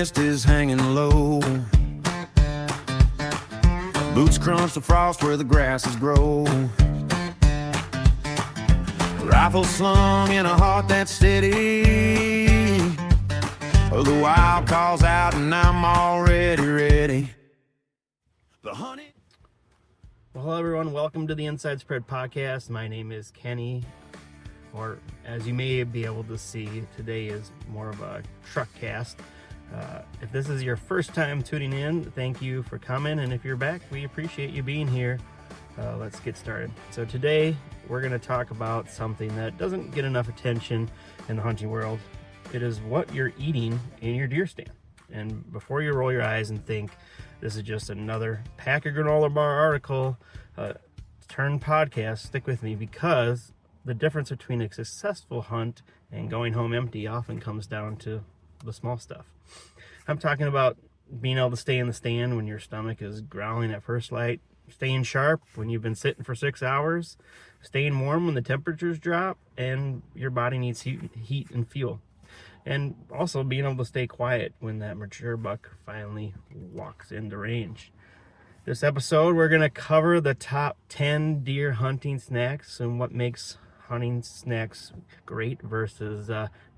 mist is hanging low. Boots crunch the frost where the grasses grow. Rifle slung in a heart that's steady. The wild calls out and I'm already ready. The honey. Well, hello everyone, welcome to the Inside Spread Podcast. My name is Kenny, or as you may be able to see, today is more of a truck cast. If this is your first time tuning in, thank you for coming, and if you're back, we appreciate you being here. Let's get started. So today, we're going to talk about something that doesn't get enough attention in the hunting world. It is what you're eating in your deer stand. And before you roll your eyes and think this is just another pack of granola bar article, turn podcast, stick with me, because the difference between a successful hunt and going home empty often comes down to the small stuff. I'm talking about being able to stay in the stand when your stomach is growling at first light, staying sharp when you've been sitting for 6 hours, staying warm when the temperatures drop and your body needs heat and fuel, and also being able to stay quiet when that mature buck finally walks into range. This episode, we're going to cover the top 10 deer hunting snacks and what makes hunting snacks great versus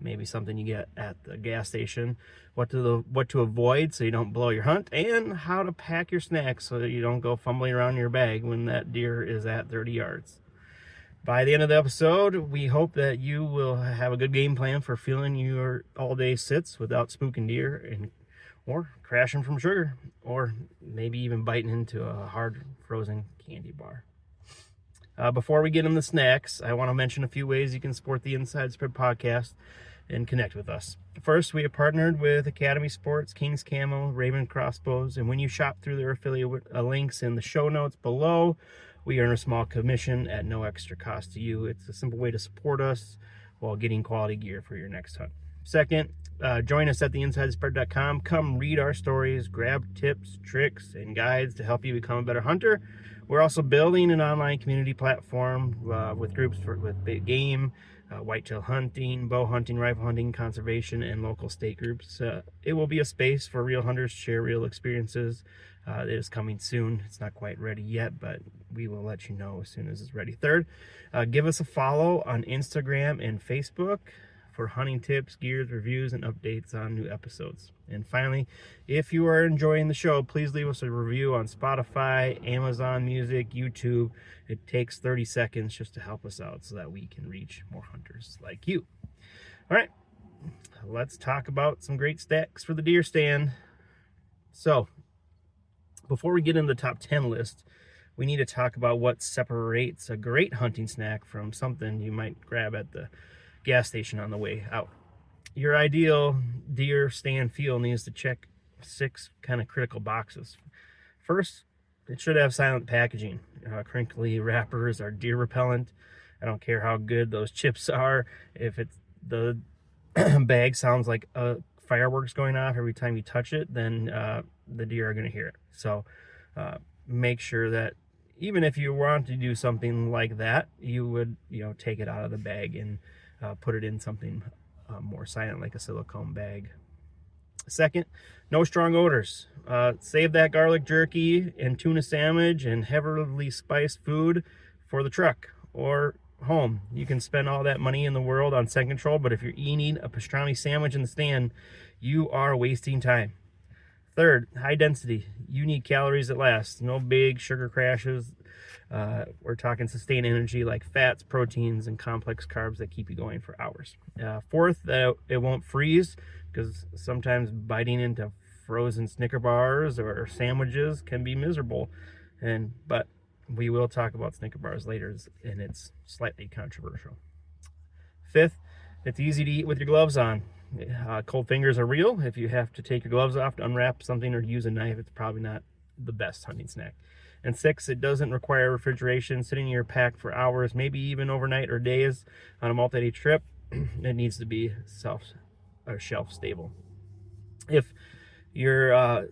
maybe something you get at the gas station, what to avoid so you don't blow your hunt, and how to pack your snacks so that you don't go fumbling around your bag when that deer is at 30 yards. By the end of the episode, we hope that you will have a good game plan for filling your all-day sits without spooking deer or crashing from sugar, or maybe even biting into a hard frozen candy bar. Before we get into the snacks, I want to mention a few ways you can support the Inside Spread Podcast and connect with us. First, we have partnered with Academy Sports, Kings Camo, Raven Crossbows, and when you shop through their affiliate links in the show notes below, we earn a small commission at no extra cost to you. It's a simple way to support us while getting quality gear for your next hunt. Second, join us at theinsidespread.com. Come read our stories, grab tips, tricks, and guides to help you become a better hunter. We're also building an online community platform with groups with big game, whitetail hunting, bow hunting, rifle hunting, conservation, and local state groups. It will be a space for real hunters to share real experiences. It is coming soon. It's not quite ready yet, but we will let you know as soon as it's ready. Third, give us a follow on Instagram and Facebook for hunting tips, gears, reviews, and updates on new episodes. And finally, if you are enjoying the show, please leave us a review on Spotify, Amazon Music, YouTube. It takes 30 seconds just to help us out so that we can reach more hunters like you. All right, let's talk about some great stacks for the deer stand. So, before we get into the top 10 list, we need to talk about what separates a great hunting snack from something you might grab at the gas station on the way out. Your ideal deer stand feel needs to check 6 kind of critical boxes. First, it should have silent packaging. Crinkly wrappers are deer repellent. I don't care how good those chips are. If it's the bag sounds like fireworks going off every time you touch it, then the deer are going to hear it. So make sure that even if you want to do something like that, you would take it out of the bag and put it in something more silent, like a silicone bag. Second, no strong odors. Save that garlic jerky and tuna sandwich and heavily spiced food for the truck or home. You can spend all that money in the world on scent control, but if you're eating a pastrami sandwich in the stand, you are wasting time. Third, high density. You need calories that last. No big sugar crashes. We're talking sustained energy like fats, proteins, and complex carbs that keep you going for hours. Fourth, it won't freeze, because sometimes biting into frozen Snicker bars or sandwiches can be miserable. But we will talk about Snicker bars later, and it's slightly controversial. Fifth, it's easy to eat with your gloves on. Cold fingers are real. If you have to take your gloves off to unwrap something or use a knife, it's probably not the best hunting snack. And 6, it doesn't require refrigeration, sitting in your pack for hours, maybe even overnight or days on a multi-day trip. It needs to be shelf stable. If your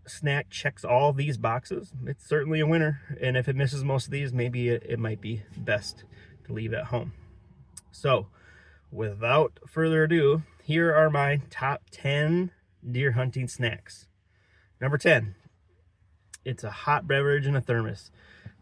snack checks all these boxes, it's certainly a winner. And if it misses most of these, maybe it might be best to leave at home. So without further ado, here are my top 10 deer hunting snacks. Number 10, it's a hot beverage in a thermos.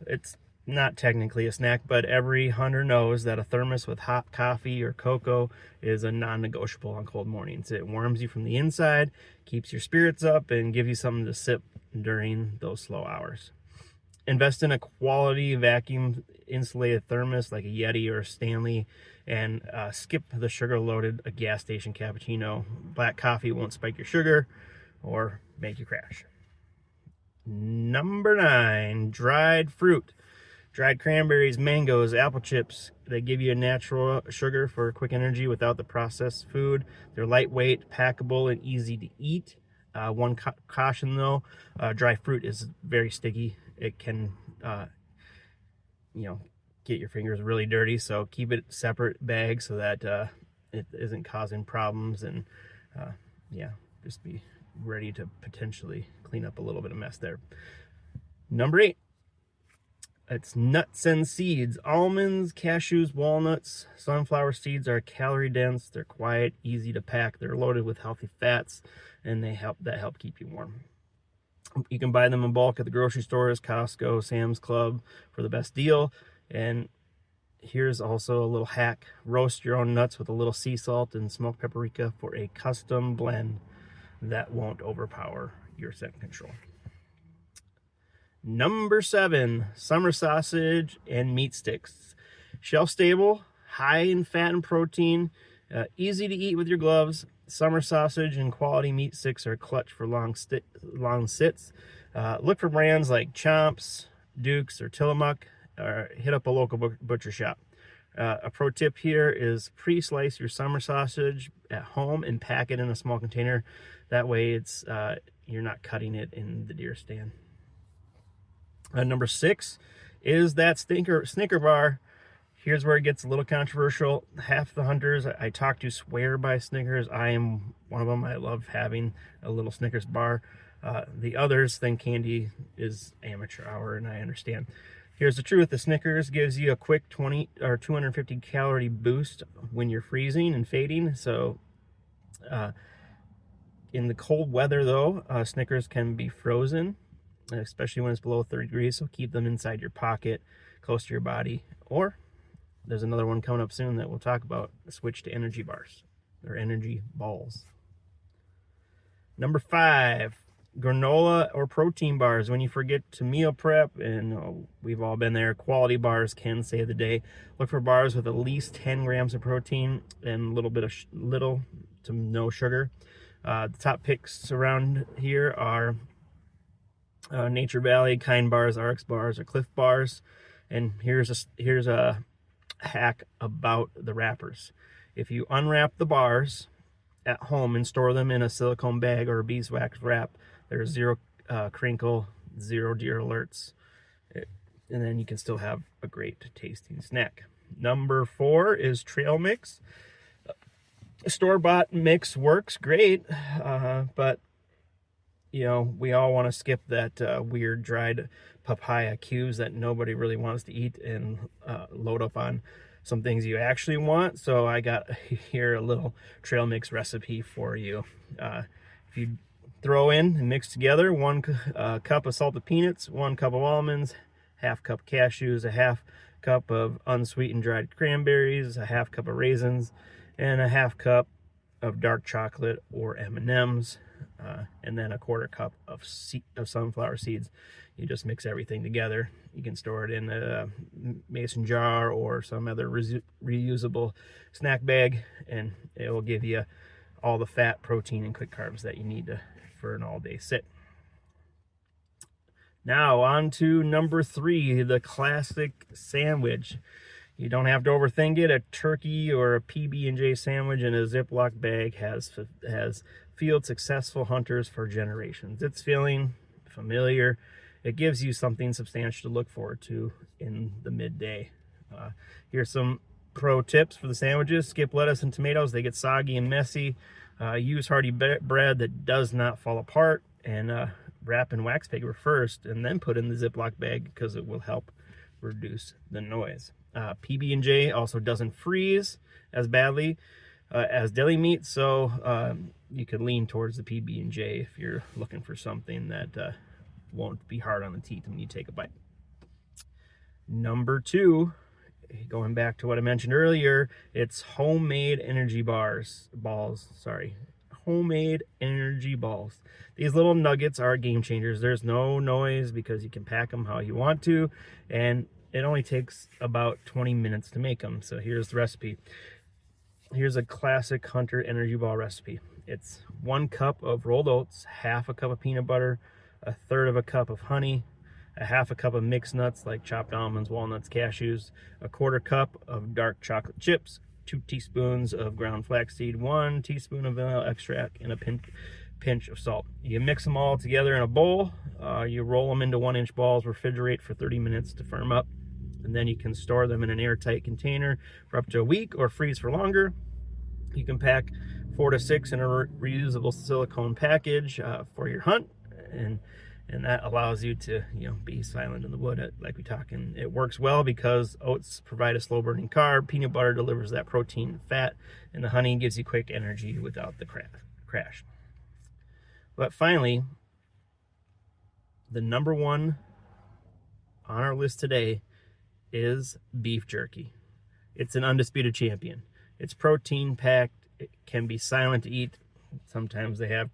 It's not technically a snack, but every hunter knows that a thermos with hot coffee or cocoa is a non-negotiable on cold mornings. It warms you from the inside, keeps your spirits up, and gives you something to sip during those slow hours. Invest in a quality vacuum insulated thermos like a Yeti or a Stanley, and skip the sugar-loaded gas station cappuccino. Black coffee won't spike your sugar or make you crash. Number 9, dried fruit. Dried cranberries, mangoes, apple chips, they give you a natural sugar for quick energy without the processed food. They're lightweight, packable, and easy to eat. One caution though, dry fruit is very sticky. It can, get your fingers really dirty. So keep it separate bags so that it isn't causing problems. And just be ready to potentially clean up a little bit of mess there. Number 8. It's nuts and seeds. Almonds, cashews, walnuts, sunflower seeds are calorie dense. They're quiet, easy to pack. They're loaded with healthy fats, and they help keep you warm. You can buy them in bulk at the grocery stores, Costco, Sam's Club for the best deal. And here's also a little hack. Roast your own nuts with a little sea salt and smoked paprika for a custom blend that won't overpower your scent control. Number 7, summer sausage and meat sticks. Shelf stable, high in fat and protein, easy to eat with your gloves. Summer sausage and quality meat sticks are clutch for long sits. Look for brands like Chomps, Duke's, or Tillamook, or hit up a local butcher shop. A pro tip here is pre-slice your summer sausage at home and pack it in a small container. That way it's you're not cutting it in the deer stand. Number 6 is that Snicker bar. Here's where it gets a little controversial. Half the hunters I talk to swear by Snickers. I am one of them. I love having a little Snickers bar. The others think candy is amateur hour, and I understand. Here's the truth. The Snickers gives you a quick 20 or 250 calorie boost when you're freezing and fading. So in the cold weather though, Snickers can be frozen, especially when it's below 30 degrees. So keep them inside your pocket, close to your body. Or there's another one coming up soon that we'll talk about. Switch to energy bars or energy balls. Number 5, granola or protein bars. When you forget to meal prep, and we've all been there, quality bars can save the day. Look for bars with at least 10 grams of protein and a little bit of little to no sugar. The top picks around here are Nature Valley, Kind bars, RX bars, or Cliff bars. And here's a hack about the wrappers. If you unwrap the bars at home and store them in a silicone bag or a beeswax wrap, there's zero crinkle, zero deer alerts, and then you can still have a great tasting snack. Number 4 is trail mix. Store-bought mix works great, but we all want to skip that weird dried papaya cubes that nobody really wants to eat and load up on some things you actually want. So I got here a little trail mix recipe for you. If you throw in and mix together 1 cup of salted peanuts, 1 cup of almonds, half cup cashews, a half cup of unsweetened dried cranberries, a half cup of raisins, and a half cup of dark chocolate or M&Ms, and then a 1/4 cup of sunflower seeds. You just mix everything together. You can store it in a mason jar or some other reusable snack bag, and it will give you all the fat, protein, and quick carbs that you need for an all-day sit. Now on to number 3, the classic sandwich. You don't have to overthink it. A turkey or a PB&J sandwich in a Ziploc bag has fueled successful hunters for generations. It's filling, familiar. It gives you something substantial to look forward to in the midday. Here's some pro tips for the sandwiches. Skip lettuce and tomatoes. They get soggy and messy. Use hearty bread that does not fall apart, and wrap in wax paper first and then put in the Ziploc bag because it will help reduce the noise. PB&J also doesn't freeze as badly as deli meat, so you could lean towards the PB&J if you're looking for something that won't be hard on the teeth when you take a bite. Number 2, going back to what I mentioned earlier, it's homemade energy balls. Homemade energy balls. These little nuggets are game changers. There's no noise because you can pack them how you want to, and it only takes about 20 minutes to make them. So here's the recipe. Here's a classic Hunter energy ball recipe. It's 1 cup of rolled oats, half a cup of peanut butter, 1/3 of a cup of honey, a half a cup of mixed nuts like chopped almonds, walnuts, cashews, 1/4 cup of dark chocolate chips, 2 teaspoons of ground flaxseed, 1 teaspoon of vanilla extract, and a pinch of salt. You mix them all together in a bowl. You roll them into 1-inch balls, refrigerate for 30 minutes to firm up, and then you can store them in an airtight container for up to a week or freeze for longer. You can pack 4 to 6 in a reusable silicone package for your hunt, and that allows you to, be silent in the wood, like we talk. And it works well because oats provide a slow burning carb, peanut butter delivers that protein and fat, and the honey gives you quick energy without the crash. But finally, the number 1 on our list today is beef jerky. It's an undisputed champion. It's protein packed. It can be silent to eat. Sometimes they have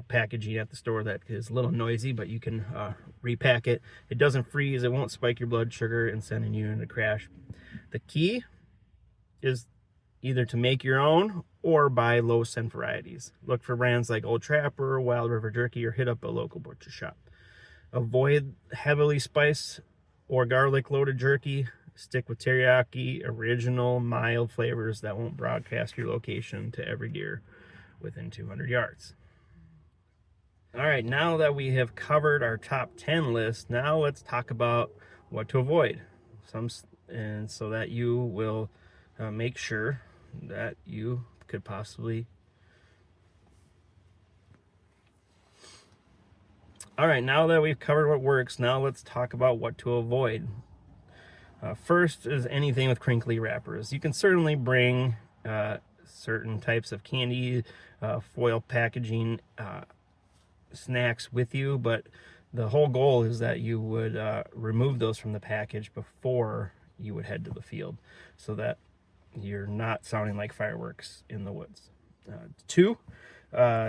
packaging at the store that is a little noisy, but you can repack it. It doesn't freeze. It won't spike your blood sugar and sending you into crash. The key is either to make your own or buy low scent varieties. Look for brands like Old Trapper, Wild River Jerky, or hit up a local butcher shop. Avoid heavily spiced or garlic loaded jerky. Stick with teriyaki, original, mild flavors that won't broadcast your location to every deer within 200 yards. All right, now that we have covered our top 10 list, now let's talk about what to avoid. And so that you will make sure that you could possibly. All right, now that we've covered what works, now let's talk about what to avoid. First is anything with crinkly wrappers. You can certainly bring certain types of candy, foil packaging, snacks with you, but the whole goal is that you would remove those from the package before you would head to the field, so that you're not sounding like fireworks in the woods. 2,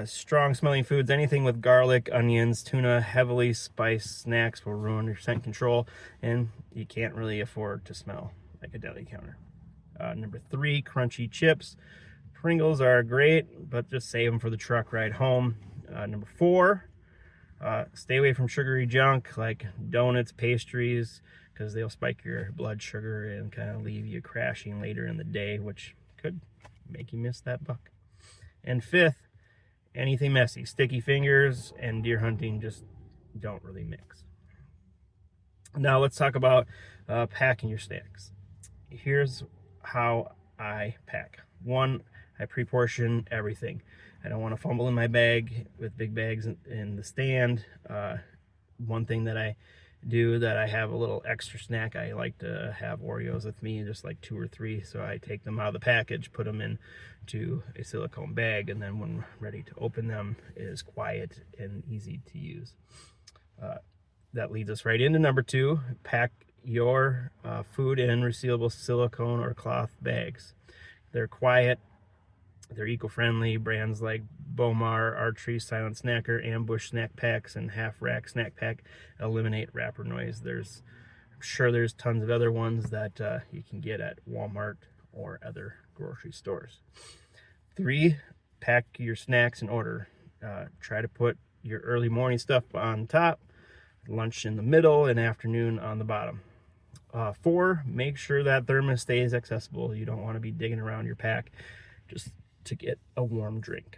strong smelling foods. Anything with garlic, onions, tuna, heavily spiced snacks will ruin your scent control, and you can't really afford to smell like a deli counter. Number 3, crunchy chips. Pringles are great, but just save them for the truck ride home. Number 4, stay away from sugary junk like donuts, pastries, because they'll spike your blood sugar and kind of leave you crashing later in the day, which could make you miss that buck. And 5th, anything messy. Sticky fingers and deer hunting just don't really mix. Now let's talk about packing your snacks. Here's how I pack. 1, I pre-portion everything. I don't want to fumble in my bag with big bags in the stand. One thing that I do, that I have a little extra snack, I like to have Oreos with me, just like 2 or 3. So I take them out of the package, put them into a silicone bag, and then when ready to open them, it is quiet and easy to use. That leads us right into number 2. Pack your food in resealable silicone or cloth bags. They're quiet. They're eco-friendly. Brands like Bomar, Archery, Silent Snacker, Ambush snack packs, and Half Rack snack pack eliminate wrapper noise. I'm sure there's tons of other ones that you can get at Walmart or other grocery stores. 3, pack your snacks in order. Try to put your early morning stuff on top, lunch in the middle, and afternoon on the bottom. 4, make sure that thermos stays accessible. You don't want to be digging around your pack just to get a warm drink.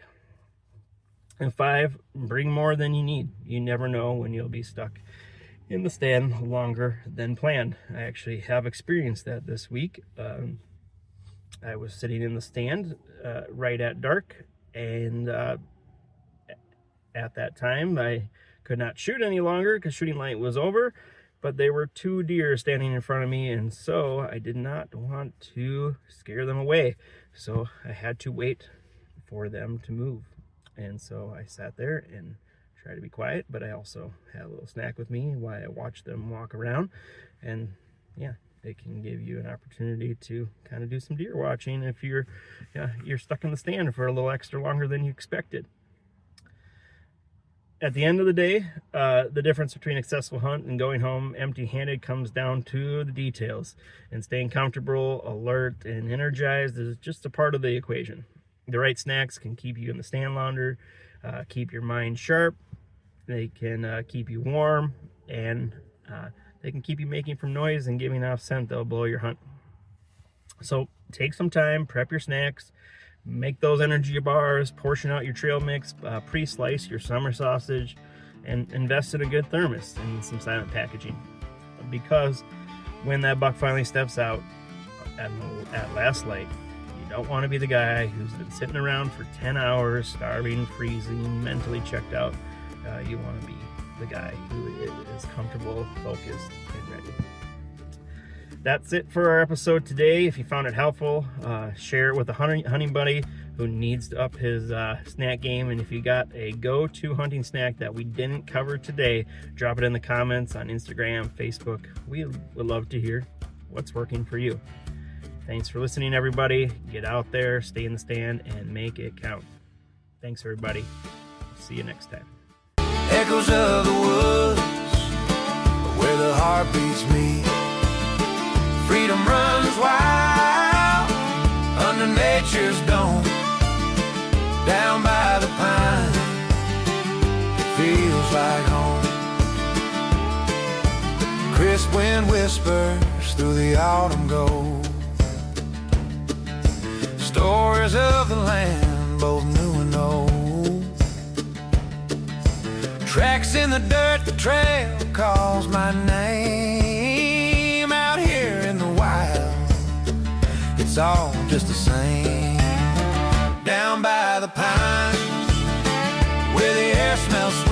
And 5, bring more than you need. You never know when you'll be stuck in the stand longer than planned. I actually have experienced that this week. I was sitting in the stand right at dark, and at that time I could not shoot any longer because shooting light was over, but there were 2 deer standing in front of me, and so I did not want to scare them away. So I had to wait for them to move. And so I sat there and tried to be quiet, but I also had a little snack with me while I watched them walk around. And yeah, it can give you an opportunity to kind of do some deer watching if you're stuck in the stand for a little extra longer than you expected. At the end of the day, the difference between a successful hunt and going home empty-handed comes down to the details. And staying comfortable, alert, and energized is just a part of the equation. The right snacks can keep you in the stand longer, keep your mind sharp, they can keep you warm, and they can keep you making from noise and giving off scent that'll blow your hunt. So take some time, prep your snacks, make those energy bars, portion out your trail mix, pre-slice your summer sausage, and invest in a good thermos and some silent packaging. Because when that buck finally steps out at last light, you don't want to be the guy who's been sitting around for 10 hours, starving, freezing, mentally checked out. You want to be the guy who is comfortable, focused, and ready. That's it for our episode today. If you found it helpful, share it with a hunting buddy who needs to up his snack game. And if you got a go-to hunting snack that we didn't cover today, drop it in the comments on Instagram, Facebook. We would love to hear what's working for you. Thanks for listening, everybody. Get out there, stay in the stand, and make it count. Thanks, everybody. See you next time. Echoes of the woods, where the heartbeats meet. Freedom runs wild under nature's dome. Down by the pine, it feels like home. Crisp wind whispers through the autumn gold. Stories of the land, both new and old. Tracks in the dirt, the trail calls my name. Out here in the wild, it's all just the same. Down by the pines, where the air smells sweet.